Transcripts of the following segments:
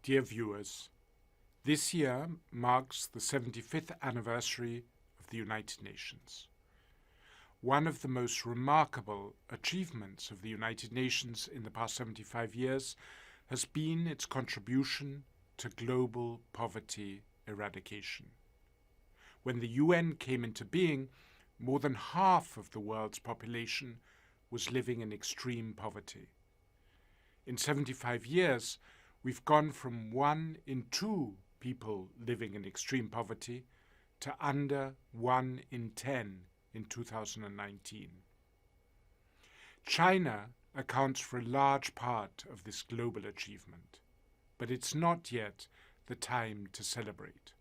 Dear viewers, this year marks the 75th anniversary of the United Nations. One of the most remarkable achievements of the United Nations in the past 75 years has been its contribution to global poverty eradication. When the UN came into being, more than half of the world's population was living in extreme poverty. In 75 years, we've gone from 1 in 2 people living in extreme poverty to under 1 in 10 in 2019. China accounts for a large part of this global achievement, but it's not yet the time to celebrate.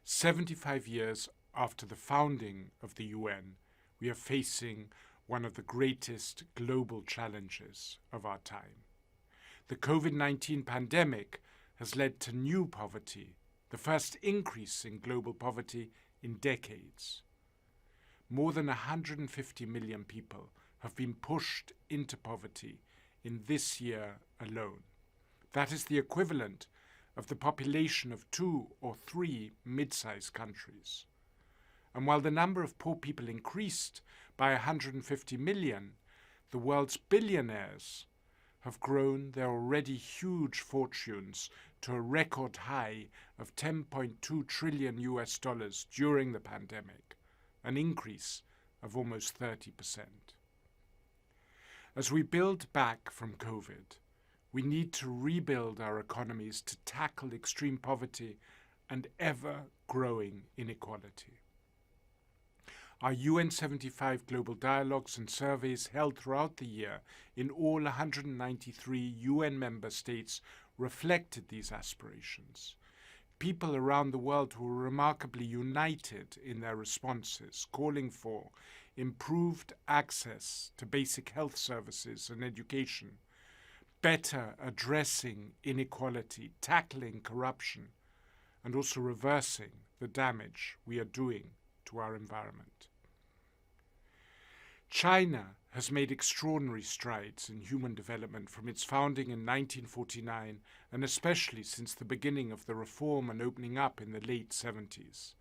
75 years after the founding of the UN, we are facing one of the greatest global challenges of our time. The COVID-19 pandemic has led to new poverty, the first increase in global poverty in decades. More than 150 million people have been pushed into poverty in this year alone. That is the equivalent of the population of 2 or 3 mid-sized countries. And while the number of poor people increased by 150 million, the world's billionaires have grown their already huge fortunes to a record high of $10.2 trillion during the pandemic, an increase of almost 30%. As we build back from COVID, we need to rebuild our economies to tackle extreme poverty and ever-growing inequality. Our UN 75 global dialogues and surveys held throughout the year in all 193 UN member states reflected these aspirations. People around the world were remarkably united in their responses, calling for improved access to basic health services and education, better addressing inequality, tackling corruption, and also reversing the damage we are doing to our environment. China has made extraordinary strides in human development from its founding in 1949 and especially since the beginning of the reform and opening up in the late 70s.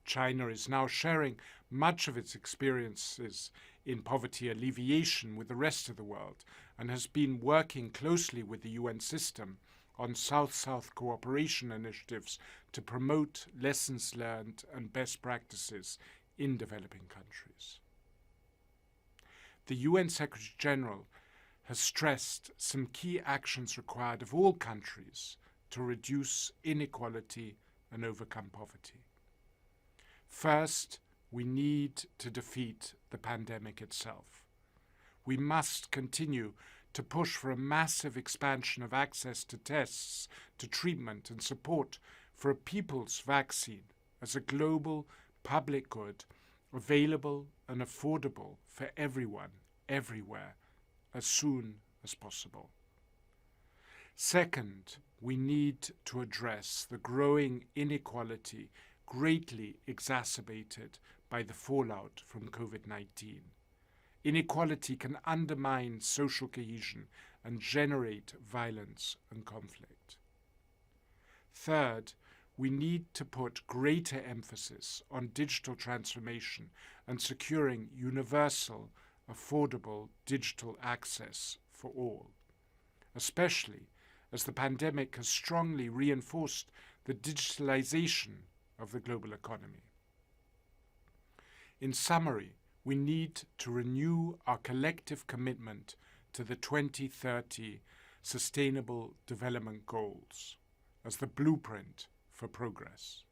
China is now sharing much of its experiences in poverty alleviation with the rest of the world and has been working closely with the UN system on South-South cooperation initiatives to promote lessons learned and best practices in developing countries. The UN Secretary-General has stressed some key actions required of all countries to reduce inequality and overcome poverty. First, we need to defeat the pandemic itself. We must continue to push for a massive expansion of access to tests, to treatment and support for a people's vaccine as a global public good available and affordable for everyone, everywhere, as soon as possible. Second, we need to address the growing inequality greatly exacerbated by the fallout from COVID-19. Inequality can undermine social cohesion and generate violence and conflict. Third, we need to put greater emphasis on digital transformation and securing universal, affordable digital access for all, especially as the pandemic has strongly reinforced the digitalization of the global economy. In summary, we need to renew our collective commitment to the 2030 Sustainable Development Goals as the blueprint for progress.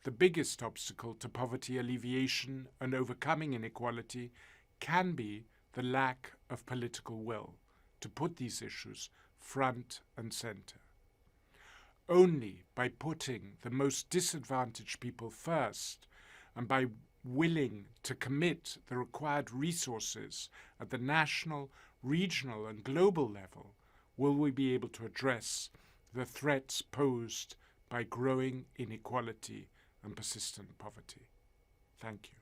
The biggest obstacle to poverty alleviation and overcoming inequality can be the lack of political will to put these issues front and center. Only by putting the most disadvantaged people first and by willing to commit the required resources at the national, regional and global level will we be able to address the threats posed by growing inequality and persistent poverty. Thank you.